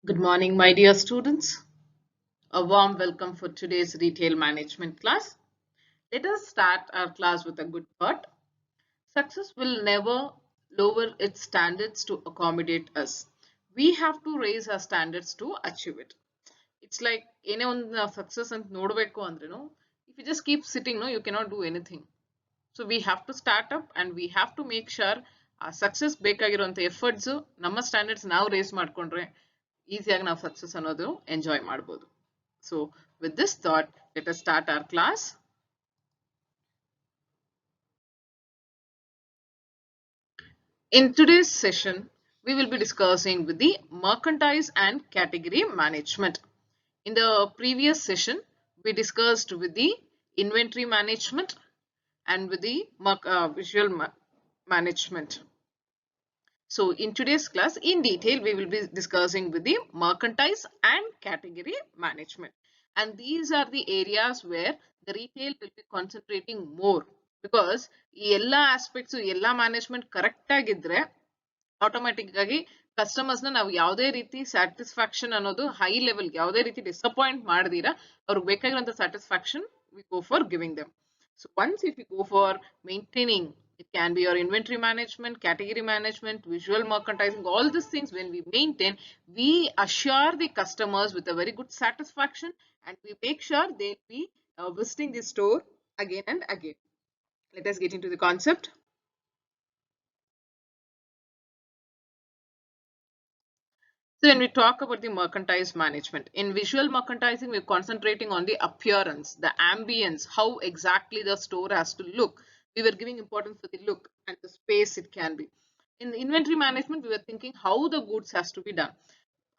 Good morning, my dear students. A warm welcome for today's retail management class. Let us start our class with a good thought. Success will never lower its standards to accommodate us. We have to raise our standards to achieve it. It's like any one success and nodbeku andre no. If you just keep sitting, no, you cannot do anything. So we have to start up and we have to make sure success ಬೇಕಾಗಿರುವಂತ efforts ನಮ್ಮ ಸ್ಟ್ಯಾಂಡರ್ಡ್ಸ್ ನಾವು raise ಮಾಡ್ಕೊಂಡ್ರೆ ಈಸಿಯಾಗಿ ನಾವು success ಅನ್ನೋದು enjoy ಮಾಡ್ಬೋದು. So with this thought, let us start our class. In today's session, we will be discussing with the merchandise and category management. In the previous session, we discussed with the inventory management and with the visual management. So in today's class, in detail, we will be discussing with the merchandise and category management. And these are the areas where the retail will be concentrating more because ಈ ಎಲ್ಲ aspects ಎಲ್ಲ management correct ಆಗಿದ್ರೆ automatic ಆಗಿ customers ನಾವು ಯಾವುದೇ ರೀತಿ satisfaction ಅನ್ನೋದು high level ಯಾವುದೇ ರೀತಿ ಡಿಸಪಾಯಿಂಟ್ ಮಾಡದಿರಾ ಅವ್ರಿಗೆ ಬೇಕಾಗಿರುವಂತ satisfaction we go for giving them. So once if you go for maintaining, it can be your inventory management, category management, visual merchandising, all these things when we maintain, we assure the customers with a very good satisfaction and we make sure they'll be visiting the store again and again. Let us get into the concept. So when we talk about the merchandise management, in visual merchandising, we're concentrating on the appearance, the ambience, how exactly the store has to look. We were giving importance to the look and the space it can be. In the inventory management, we were thinking how the goods has to be done,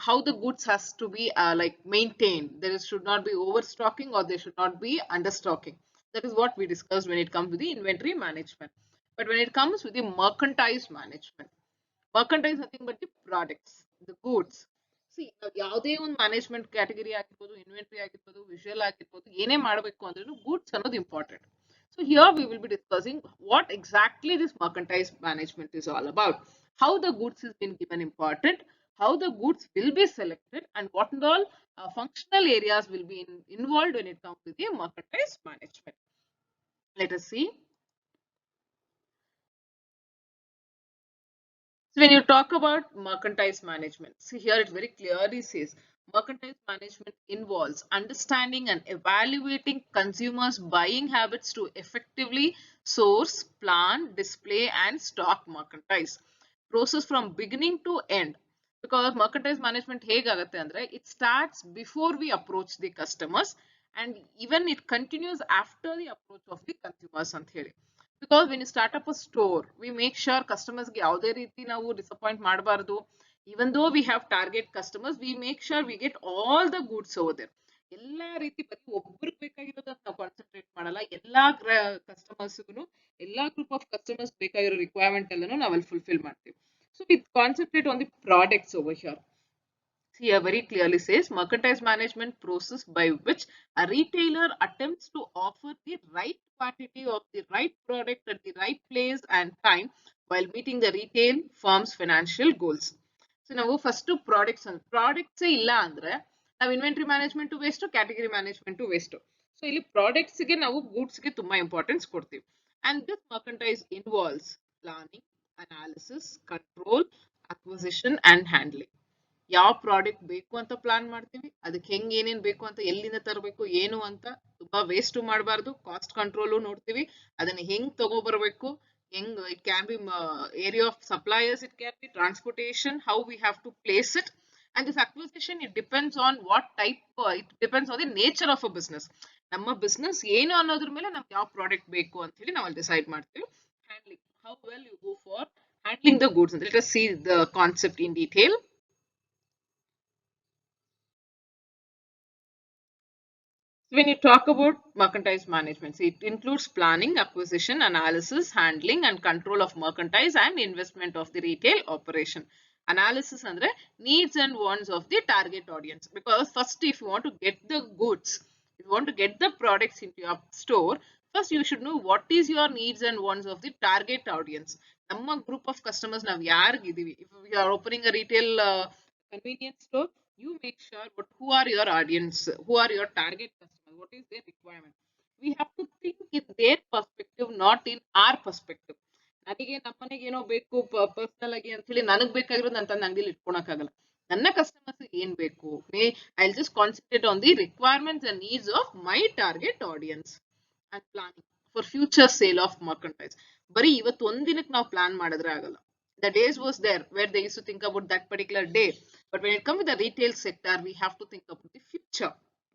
how the goods has to be like maintained. There should not be overstocking or there should not be understocking. That is what we discussed when it comes to the inventory management. But when it comes with the merchandise management, merchandise nothing but the products, the goods. See, ಯಾವುದೇ ಒಂದು management category ಆಗಿರ್ಬೋದು, inventory ಆಗಿರ್ಬೋದು, visual ಆಗಿರ್ಬೋದು, ಏನೇ ಮಾಡಬೇಕು ಅಂದ್ರೂ goods ಅನ್ನೋದು important. So here we will be discussing what exactly this merchandise management is all about, how the goods has been given important, how the goods will be selected, and what and all functional areas will be involved when it comes to the merchandise management. Let us see. So when you talk about merchandise management, see here it very clearly says merchandise management involves understanding and evaluating consumers' buying habits to effectively source, plan, display and stock merchandise. Process from beginning to end. Because merchandise management ಹೇಗಾಗುತ್ತೆ ಅಂದ್ರೆ it starts before we approach the customers and even it continues after the approach of the consumers ಅಂತ ಹೇಳಿ. Because when you start up a store, we make sure customers ಗೆ ಯಾವುದೇ ರೀತಿ ನಾವು disappoint ಮಾಡಬಾರದು. Even though we have target customers, we make sure we get all the goods over there. ಎಲ್ಲಾ ರೀತಿ ಬರೀ ಒಬ್ಬರಿಗೆ ಬೇಕಾಗಿರೋದನ್ನ ನಾವು ಕಾನ್ಸಂಟ್ರೇಟ್ ಮಾಡಲ್ಲ. ಎಲ್ಲಾ ಕಸ್ಟಮರ್ಸ್ಗೂ ಎಲ್ಲಾ ಗ್ರೂಪ್ ಆಫ್ ಕಸ್ಟಮರ್ಸ್ ಬೇಕಾಗಿರೋ ರಿಕ್ವೈರ್ಮೆಂಟ್ ಎಲ್ಲಾನು ನಾವಲ್ಲಿ ಫುಲ್ಫಿಲ್ ಮಾಡ್ತೀವಿ. So we concentrate on the products over here. Here very clearly says merchandise management process by which a retailer attempts to offer the right quantity of the right product at the right place and time while meeting the retail firm's financial goals. So ನಾವು first products ಇಲ್ಲ ಅಂದ್ರೆ ನಾವು inventory management waste, category management waste. So ಇಲ್ಲಿ products ಗೆ ನಾವು goods ಗೆ ತುಂಬಾ importance ಕೊಡ್ತೀವಿ. And this merchandise involves planning, analysis, control, acquisition and handling. ಯಾವ ಪ್ರಾಡಕ್ಟ್ ಬೇಕು ಅಂತ ಪ್ಲಾನ್ ಮಾಡ್ತೀವಿ, ಅದಕ್ಕೆ ಹೆಂಗ್ ಏನೇನ್ ಬೇಕು ಅಂತ, ಎಲ್ಲಿಂದ ತರಬೇಕು ಏನು ಅಂತ, ತುಂಬಾ ವೇಸ್ಟ್ ಮಾಡಬಾರ್ದು, ಕಾಸ್ಟ್ ಕಂಟ್ರೋಲ್ ನೋಡ್ತೀವಿ, ಅದನ್ನ ಹೆಂಗ್ ತಗೋಬರ್ಬೇಕು, ಹೆಂಗ್ it can be area of suppliers, it can be transportation, how we have to place it. And this acquisition, it depends on what type, it depends on the nature of a business. ನಮ್ಮ business ಏನು ಅನ್ನೋದ್ರ ಮೇಲೆ ನಮ್ಗೆ ಯಾವ product ಬೇಕು ಅಂತ ಹೇಳಿ ನಾವು ಡಿಸೈಡ್ ಮಾಡ್ತೀವಿ. Handling, how well you go for handling the goods. Let us see the concept in detail. When you talk about merchandise management, it includes planning, acquisition, analysis, handling and control of merchandise and investment of the retail operation. Analysis andre needs and wants of the target audience. Because first, if you want to get the goods, if you want to get the products into your store, first you should know what is your needs and wants of the target audience. Namma group of customers ನಾವು ಯಾರಿಗಿದೀವಿ. If we are opening a retail convenience store, You make sure, but who are your audience? Who are your target customers? What is their requirement? We have to think in their perspective, not in our perspective. ನನಗೆ ನಮ್ಮನೆಗೆ ಏನೋ ಬೇಕು personal ಆಗಿ ಅಂತ ಹೇಳಿ ನನಗ್ ಬೇಕಾಗಿರೋದು ನನ್ನ ತಂದು ಅಂಗಡಿಲಿ ಇಟ್ಕೊಳಕ್ಕಾಗಲ್ಲ. ನನ್ನ ಕಸ್ಟಮರ್ಸ್ ಏನ್ ಬೇಕು, I just concentrate on the requirements and needs of my target audience and planning for future sale of merchandise. ಬರೀ ಇವತ್ತು ಒಂದಿನಕ್ಕೆ ನಾವು ಪ್ಲಾನ್ ಮಾಡಿದ್ರೆ ಆಗಲ್ಲ. The days was there where they used to think about that particular day, but when it comes to the retail sector, we have to think about the future,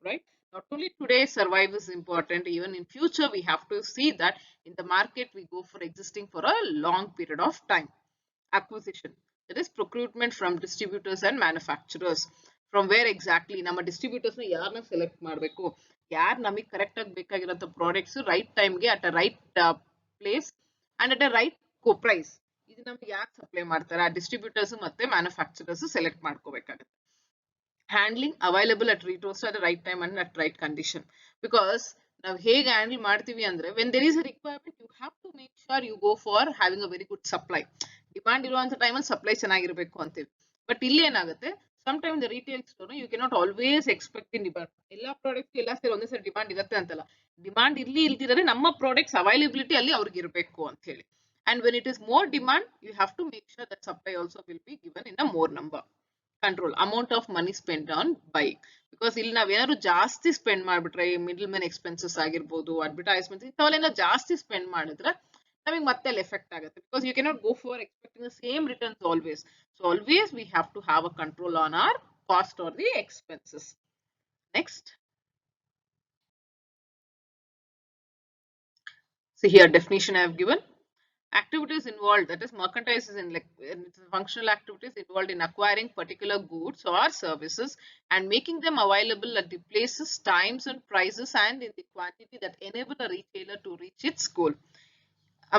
right? Not only today survive is important, even in future we have to see that in the market we go for existing for a long period of time. Acquisition, that is procurement from distributors and manufacturers. From where exactly ನಮ್ಮ distributors ನ ಯಾರನ್ನ select ಮಾಡಬೇಕು, ಯಾರು ನಮಗೆ correct ಆಗಿ ಬೇಕಾಗಿರೋ products right ಟೈಮ್ಗೆ at a right place and at a right price, ಇದು ನಮ್ಗೆ ಯಾಕೆ ಸಪ್ಲೈ ಮಾಡ್ತಾರೆ, ಆ ಡಿಸ್ಟ್ರಿಬ್ಯೂಟರ್ಸ್ ಮತ್ತೆ ಮ್ಯಾನುಫ್ಯಾಕ್ಚರರ್ಸ್ ಸೆಲೆಕ್ಟ್ ಮಾಡ್ಕೋಬೇಕಾಗುತ್ತೆ. ಹ್ಯಾಂಡ್ಲಿಂಗ್ ಅವೈಲಬಲ್ ಅಟ್ ರಿಟೋಸ್ಟ್ at right time and at right condition. Because ನಾವು ಹೇಗೆ ಹ್ಯಾಂಡಲ್ ಮಾಡ್ತೀವಿ ಅಂದ್ರೆ when there is a requirement you have to make sure you go for having a very good supply. Demand ಇರುವಂತ ಟೈಮಲ್ಲಿ supply ಚೆನ್ನಾಗಿರ್ಬೇಕು ಅಂತೀವಿ. But ಇಲ್ಲಿ ಏನಾಗುತ್ತೆ, some time the retail store you cannot always expect in demand. ಎಲ್ಲಾ product ಎಲ್ಲ ಸೇರಿ ಒಂದೇ ಸರಿ ಡಿಮಾಂಡ್ ಇರುತ್ತೆ ಅಂತಲ್ಲ. ಡಿಮಾಂಡ್ ಇಲ್ಲಿ ಇಲ್ದಿದ್ರೆ ನಮ್ಮ ಪ್ರಾಡಕ್ಟ್ಸ್ ಅವೈಲಬಿಲಿಟಿ ಅಲ್ಲಿ ಅವ್ರಿಗೆ ಇರಬೇಕು ಅಂತ ಹೇಳಿ. And when it is more demand, you have to make sure that supply also will be given in a more number. Control amount of money spent on buying, because ಇಲ್ಲಿ ನಾವೇನಾದ್ರು ಜಾಸ್ತಿ spend ಮಾಡ್ಬಿಟ್ರೆ middle men expenses ಆಗಿರ್ಬೋದು, advertisement ಇಂಥವೆಲ್ಲ ಜಾಸ್ತಿ spend ಮಾಡಿದ್ರೆ ನಮಗೆ ಮತ್ತೆ ಎಫೆಕ್ಟ್ ಆಗುತ್ತೆ. Because you cannot go for expecting the same returns always. So always we have to have a control on our cost or the expenses. Next, so here definition I have given. Activities involved, that is merchandise is in like functional activities involved in acquiring particular goods or services and making them available at the places, times and prices and in the quantity that enable a retailer to reach its goal.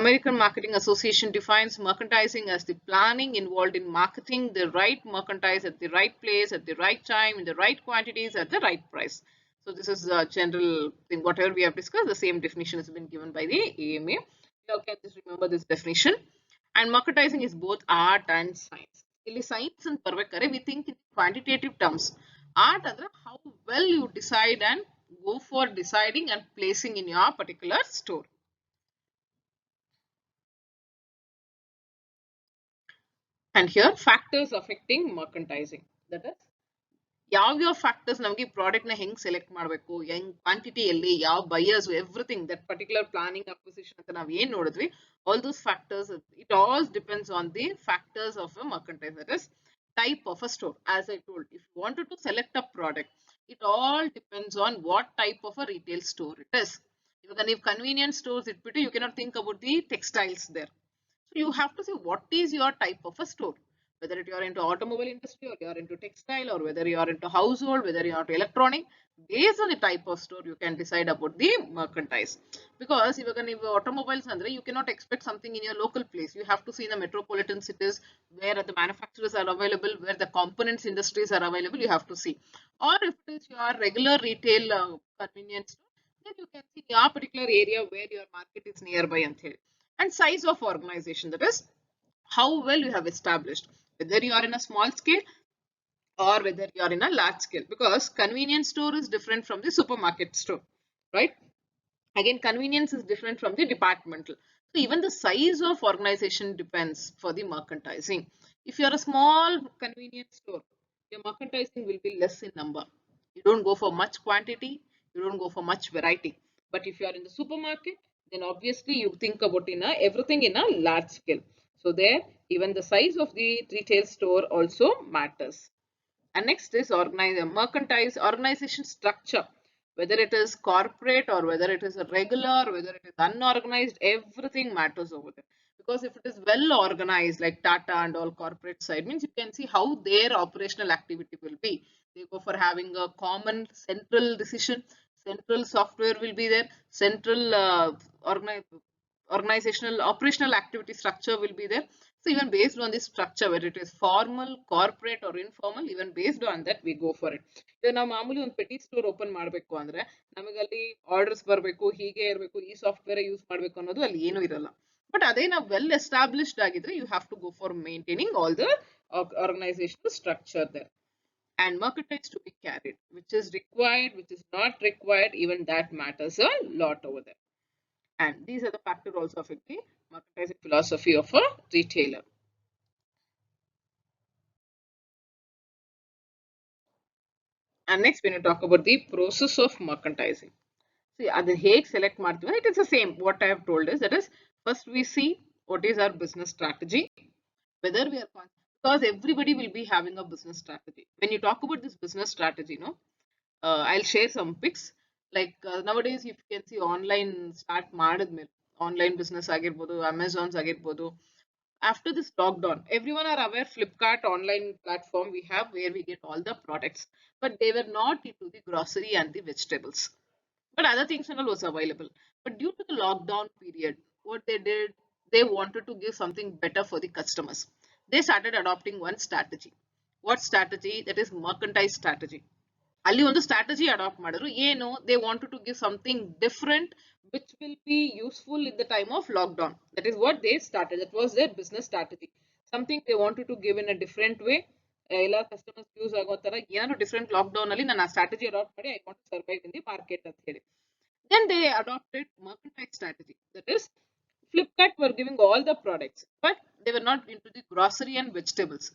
American Marketing Association defines merchandising as the planning involved in marketing the right merchandise at the right place, at the right time, in the right quantities, at the right price. So this is a general thing. Whatever we have discussed, the same definition has been given by the AMA. You can just remember this definition. And merchandising is both art and science. ಇಲ್ಲಿ science and ಬರ್ಬೇಕಾದ್ರೆ we think in quantitative terms. Art ಅಂದ್ರೆ how well you decide and go for deciding and placing in your particular store. And here factors affecting merchandising, that is ಯಾವ factors ನಮಗೆ product ನ ಹೆಂಗ್ select ಮಾಡಬೇಕು, ಹೆಂಗ್ quantity ಎಲ್ಲಿ, ಯಾವ buyers, everything that particular planning acquisition ಅಂತ ನಾವು ಏನ್ ನೋಡಿದ್ವಿ, all those factors, it all depends on the factors of a merchandise, that is type of a store. As I told, if you wanted to select a product, it all depends on what type of a retail store it is. If convenience stores itbiಟ್ಟು, you cannot think about the textiles there. So you have to say what is your type of a store. Whether you are into automobile industry or you are into textile or whether you are into household, whether you are into electronic, based on the type of store you can decide about the merchandise. Because if you have automobiles, you cannot expect something in your local place. You have to see the metropolitan cities where the manufacturers are available, where the components industries are available, you have to see. Or if it is your regular retail convenience store, then you can see your particular area where your market is nearby. And size of organization, that is how well you have established, whether you are in a small scale or whether you are in a large scale, because convenience store is different from the supermarket store, right? Again, convenience is different from the departmental. So even the size of organization depends for the merchandising. If you are a small convenience store, your merchandising will be less in number. You don't go for much quantity, you don't go for much variety. But if you are in the supermarket, then obviously you think about everything in a large scale. So there, even the size of the retail store also matters. And next is mercantile organization structure. Whether it is corporate or whether it is a regular, whether it is unorganized, everything matters over there. Because if it is well organized, like Tata and all corporate side, means you can see how their operational activity will be. They go for having a common central decision, central software will be there, central organizational operational activity structure will be there. So even based on this structure, whether it is formal, corporate or informal, even based on that we go for it. ಈಗ ನಾವು ಮಾಮೂಲಿ ಒಂದು petty store open ಮಾಡಬೇಕು ಅಂದ್ರೆ ನಮಗಲ್ಲಿ orders ಬರಬೇಕು, ಹೀಗೆ ಇರಬೇಕು, ಈ ಸಾಫ್ಟ್ವೇರ್ ಯೂಸ್ ಮಾಡಬೇಕು ಅನ್ನೋದು ಅಲ್ಲಿ ಏನು ಇರಲ್ಲ. ಬಟ್ ಅದೇ ನಾವು ವೆಲ್ ಎಸ್ಟಾಬ್ಲಿಷ್ಡ್ ಆಗಿದ್ರೆ you have to go for maintaining all the organisational structure there. and merchandise to be carried, which is required, which is not required, even that matters a lot over there. And these are the factors also affect the merchandising philosophy of a retailer. And next, when you talk about the process of merchandising, see, ಅದು ಹೇಗೆ select ಮಾಡ್ತೀವಿ, it is the same. What I have told is that is first we see what is our business strategy, whether we are because everybody will be having a business strategy. When you talk about this business strategy, no, I'll share some pics. Like nowadays, if you can see online start ಮಾಡಿದ್ಮೇಲೆ online business ಆಗಿರ್ಬೋದು, Amazons ಆಗಿರ್ಬೋದು, after this lockdown, everyone are aware Flipkart online platform we have where we get all the products, but they were not into the grocery and the vegetables, but other things and all was available. But due to the lockdown period, what they did, they wanted to give something better for the customers. They started adopting one strategy. What strategy? That is merchandise strategy. ಅಲ್ಲಿ ಒಂದು strategy adopt ಮಾಡಿದ್ರು ಏನು, they wanted to give something different which will be useful in the time of lockdown. That is what they started. That was their business strategy. Something they wanted to give in a different way. ಎಲ್ಲ customers use ಆಗೋ ತರ ಏನಾದ್ರು different lockdown ಅಲ್ಲಿ ನಾನು ಆ strategy adopt ಮಾಡಿ I want to survive in the market ಅಂತ ಹೇಳಿ. Then they adopted merchandise strategy. That is, Flipkart were giving all the products, but they were not into the grocery and vegetables.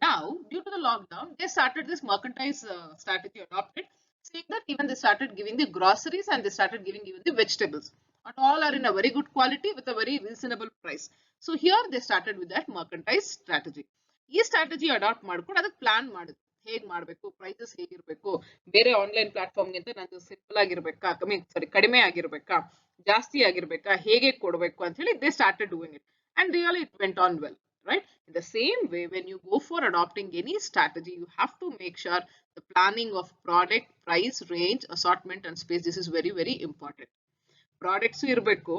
Now, due to the lockdown, they started this merchandise strategy adopted, saying that even they started giving the groceries and they started giving even the vegetables. And all are in a very good quality with a very reasonable price. So here they started with that merchandise strategy. ಈ strategy adapt ಮಾಡ್ಕೊಂಡು ಅದಕ್ಕೆ plan ಮಾಡಿದ್ರು ಹೇಗೆ ಮಾಡಬೇಕು, prices ಹೇಗಿರಬೇಕು, ಬೇರೆ online ಪ್ಲಾಟ್ಫಾರ್ಮ್ಗಿಂತ ನಂದು simple ಆಗಿರ್ಬೇಕಾ, ಕಡಿಮೆ ಆಗಿರ್ಬೇಕಾ, ಜಾಸ್ತಿ ಆಗಿರ್ಬೇಕಾ, ಹೇಗೆ ಕೊಡಬೇಕು ಅಂತ ಹೇಳಿ they started doing it and really it went on well, right? In the same way, when you go for adopting any strategy, you have to make sure the planning of product, price, range, assortment and space, this is very, very important. Products ಇರಬೇಕು,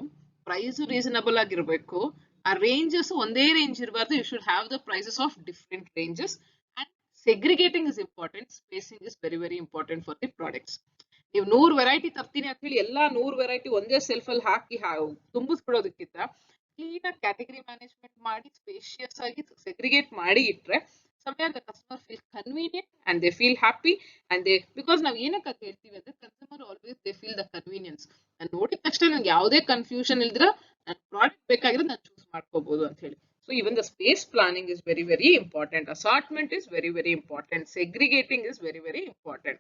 price reasonable ಆಗಿರಬೇಕು, ಆ ranges ಒಂದೇ range ಇರಬಾರ್ದು, you should have the prices of different ranges, and segregating is important, spacing is very, very important for the products. ನೀವು 100 variety ತರ್ತೀನಿ ಅಂತ ಹೇಳಿ ಎಲ್ಲಾ 100 ವೆರೈಟಿ ಒಂದೇ ಸೆಲ್ಫ್ ಅಲ್ಲಿ ಹಾಕಿ ತುಂಬಿಸ್ಬಿಡೋದಕ್ಕಿಂತ ಕ್ಲೀನ್ ಆಗಿ ಕ್ಯಾಟಗರಿ ಮ್ಯಾನೇಜ್ಮೆಂಟ್ ಮಾಡಿ ಸ್ಪೇಷಿಯಸ್ ಆಗಿ ಸೆಗ್ರಿಗೇಟ್ ಮಾಡಿ ಇಟ್ರೆ somewhere the customer feel convenient and they feel happy, and they, because ನಾವು ಏನಕ್ಕೆ ಅಂತ ಹೇಳ್ತೀವಿ ಅಂದ್ರೆ consumer always they feel the convenience. ನಾನು ನೋಡಿದ ತಕ್ಷಣ ನಂಗೆ ಯಾವುದೇ ಕನ್ಫ್ಯೂಷನ್ ಇಲ್ದಿರ ನನ್ನ ಪ್ರಾಡಕ್ಟ್ ಬೇಕಾಗಿರೋದು ನಾನು ಚೂಸ್ ಮಾಡ್ಕೋಬಹುದು ಅಂತ ಹೇಳಿ. So even the space planning is very, very important. Assortment is very, very important. Segregating is very, very important.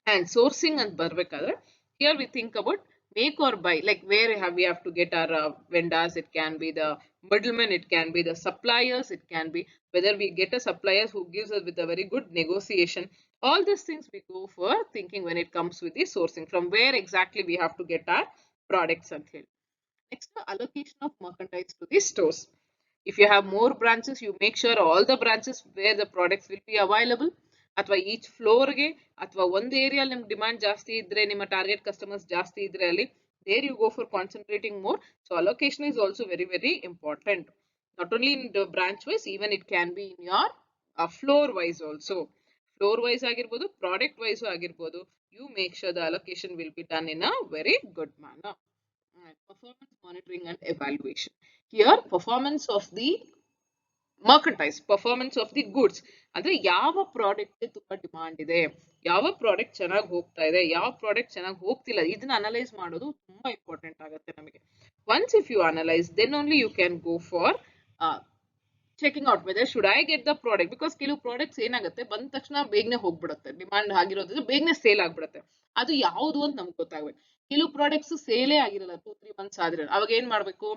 And sourcing and barbekadre, here we think about make or buy, like where we have to get our vendors. It can be the middlemen, it can be the suppliers, it can be whether we get a suppliers who gives us with a very good negotiation. All these things we go for thinking when it comes with the sourcing, from where exactly we have to get our products and here. Next, the allocation of merchandise to the stores. If you have more branches, you make sure all the branches where the products will be available. ಅಥವಾ each ಫ್ಲೋರ್ಗೆ ಅಥವಾ ಒಂದು area ನಿಮ್ಗೆ demand ಜಾಸ್ತಿ ಇದ್ರೆ, ನಿಮ್ಮ target customers ಜಾಸ್ತಿ ಇದ್ರೆ ಅಲ್ಲಿ there you go for concentrating more. So allocation is also very, very important, not only in the branch wise, even it can be in your floor wise also. Floor wise ಆಗಿರ್ಬೋದು, product wise ಆಗಿರ್ಬೋದು, you make sure the allocation will be done in a very good manner. Performance monitoring and evaluation. Here performance of the merchandise, performance of the goods, ಅಂದ್ರೆ ಯಾವ product ತುಂಬಾ demand ಇದೆ, ಯಾವ product ಚೆನ್ನಾಗಿ ಹೋಗ್ತಾ ಇದೆ, ಯಾವ ಪ್ರಾಡಕ್ಟ್ ಚೆನ್ನಾಗಿ ಹೋಗ್ತಿಲ್ಲ, ಇದನ್ನ ಅನಲೈಸ್ ಮಾಡೋದು ತುಂಬಾ ಇಂಪಾರ್ಟೆಂಟ್ ಆಗುತ್ತೆ ನಮಗೆ. Once if you analyse, then only you can go for checking out whether should I get the product. Because ಕೆಲವು ಪ್ರಾಡಕ್ಟ್ಸ್ ಏನಾಗುತ್ತೆ ಬಂದ ತಕ್ಷಣ ಬೇಗನೆ ಹೋಗ್ಬಿಡುತ್ತೆ, ಡಿಮಾಂಡ್ ಆಗಿರೋದ್ರೆ ಬೇಗನೆ ಸೇಲ್ ಆಗ್ಬಿಡುತ್ತೆ. ಅದು ಯಾವುದು ಅಂತ ನಮ್ಗೆ ಗೊತ್ತಾಗ್ಬೇಕು. ಕೆಲವು ಪ್ರಾಡಕ್ಟ್ಸ್ ಸೇಲೇ ಆಗಿರಲ್ಲ 2-3 months ಆದ್ರೆ, ಅವಾಗ ಏನ್ ಮಾಡ್ಬೇಕು,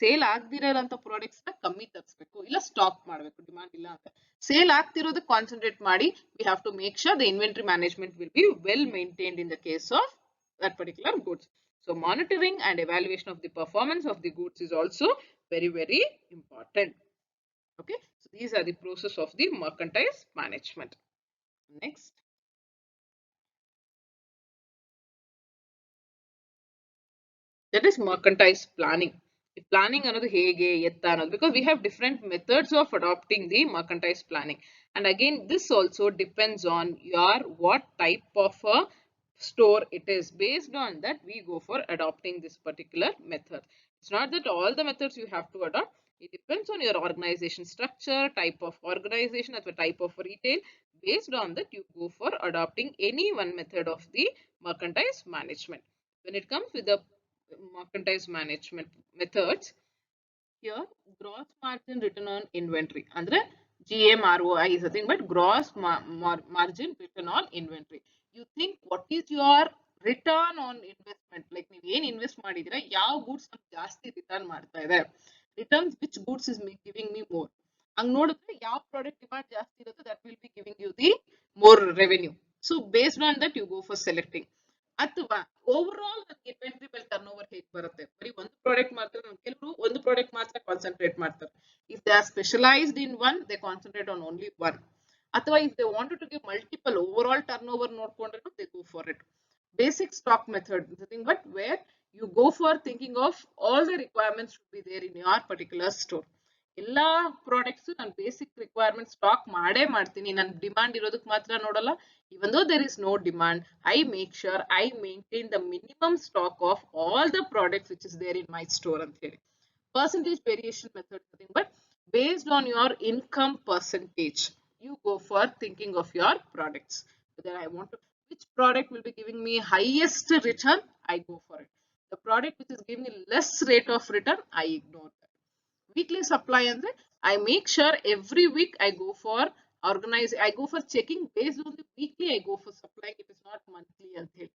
ಸೇಲ್ ಆಗ್ದಿರೋಂತ ಪ್ರಾಡಕ್ಟ್ಸ್ ನ ಕಮ್ಮಿ ತರಿಸ್ಬೇಕು, ಇಲ್ಲ ಸ್ಟಾಕ್ ಮಾಡ್ಬೇಕು ಡಿಮಾಂಡ್ ಇಲ್ಲ ಅಂತ. ಸೇಲ್ ಆಗ್ತಿರೋದಕ್ಕೆ ಕಾನ್ಸಂಟ್ರೇಟ್ ಮಾಡಿ, we have to make sure the inventory management will be well maintained in the case of that particular goods. So monitoring and evaluation of the performance of the goods is also very, very important. Okay, so these are the process of the merchandise management. Next, that is merchandise planning. Planning another hege etta another, because we have different methods of adopting the merchandise planning, and again this also depends on your what type of a store it is. Based on that we go for adopting this particular method. It's not that all the methods you have to adopt. It depends on your organization structure, type of organization, or the type of retail. Based on that, you go for adopting any one method of the merchandise management. When it comes with the merchandise management methods, here gross margin return on inventory andre GMROI is a thing, but gross margin return on inventory. You think what is your return on investment? Like ನೀವು ಏನು invest ಮಾಡಿದ್ರೆ ಯಾವ goods ನಮ್ಗೆ ಜಾಸ್ತಿ return ಮಾಡ್ತಾ ಇದೆ, returns which goods is giving me more. ಹಂಗ್ ನೋಡಿದ್ರೆ ಯಾವ ಪ್ರಾಡಕ್ಟ್ ಡಿಮಾಂಡ್ ಜಾಸ್ತಿ ಇರುತ್ತೆ that will be giving you the more revenue. So based on that you go for selecting. ಅಥವಾ ಓವರ್ ಆಲ್ ನನಗೆ ಇನ್ವೆಂಟರಿ ಮೇಲೆ ಟರ್ನ್ ಓವರ್ ಹೇಗೆ ಬರುತ್ತೆ, ಬರೀ ಒಂದು ಪ್ರಾಡಕ್ಟ್ ಮಾತ್ರ, ಕೆಲವರು ಒಂದು ಪ್ರಾಡಕ್ಟ್ ಮಾತ್ರ ಕಾನ್ಸಂಟ್ರೇಟ್ ಮಾಡ್ತಾರೆ. If they are specialised in one, they concentrate on only one. ಅಥವಾ if they wanted to give multiple overall turnover ನೋಡ್ಕೊಂಡ್ರೆ they go for it. Basic stock method is the thing, but where you go for thinking of all the requirements should be there in your particular store. ಎಲ್ಲಾ products ನಾನು basic requirement stock ಮಾಡೇ ಮಾಡ್ತೀನಿ, ನಾನು demand ಇರೋದಕ್ಕೆ ಮಾತ್ರ ನೋಡಲ್ಲ. even though there is no demand, I make sure I maintain the minimum stock of all the products which is there in my store ಅಂತ ಹೇಳಿ. Percentage variation method, but based on your income percentage, you go for thinking of your products. Whether I want to, which product will be giving me highest return, I go for it. The product which is giving me less rate of return, I ignore that. Weekly supply andre I make sure every week I go for I go for checking based on the weekly, I go for supplying, it is not monthly anta heli.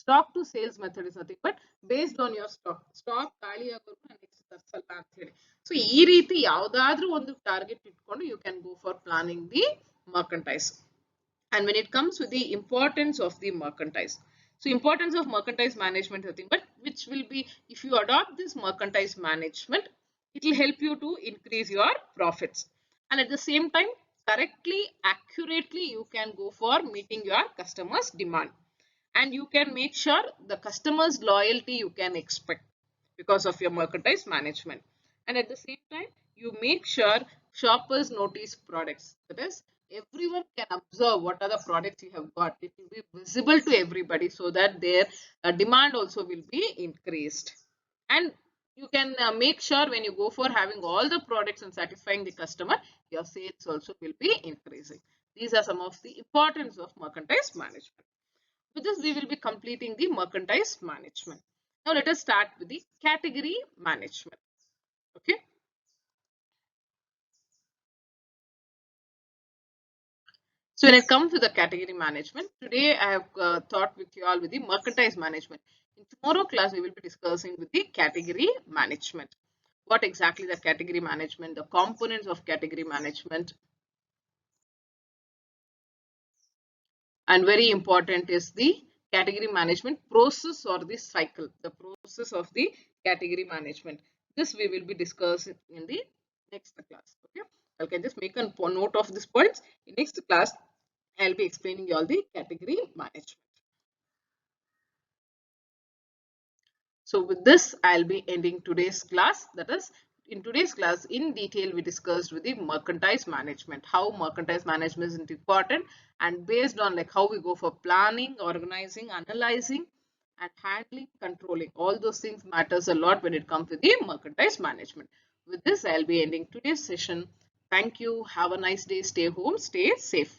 Stock to sales method is nothing but based on your stock ಖಾಲಿ ಆಗೋರ್ಗು ನಾನು next ತರಿಸಲ್ಲ ಅಂತ ಹೇಳಿ. So ಈ ರೀತಿ ಯಾವ್ದಾದ್ರೂ ಒಂದು target ಇಟ್ಕೊಂಡು you can go for planning the merchandise. And when it comes with the importance of the merchandise, so importance of merchandise management is a thing, but which will be, if you adopt this merchandise management, it will help you to increase your profits, and at the same time correctly, accurately you can go for meeting your customers demand, and you can make sure the customers loyalty you can expect because of your merchandise management. And at the same time you make sure shoppers notice products, that is everyone can observe what are the products you have got. It will be visible to everybody so that their demand also will be increased. And you can make sure when you go for having all the products and satisfying the customer, your sales also will be increasing. These are some of the importance of merchandise management. With this we will be completing the merchandise management. Now let us start with the category management. Okay. So when it comes to the category management, today I have thought with you all with the merchandise management. In tomorrow class, we will be discussing with the category management. What exactly the category management, the components of category management. And very important is the category management process or the cycle, the process of the category management. This we will be discussing in the next class. Okay, I can just make a note of these points. In next class, I'll be explaining you all the category management. So with this, I'll be ending today's class. That is, in today's class, in detail, we discussed with the merchandise management, how merchandise management is important, and based on like how we go for planning, organizing, analyzing, and handling, controlling. All those things matters a lot when it comes to the merchandise management. With this, I'll be ending today's session. Thank you. Have a nice day. Stay home. Stay safe.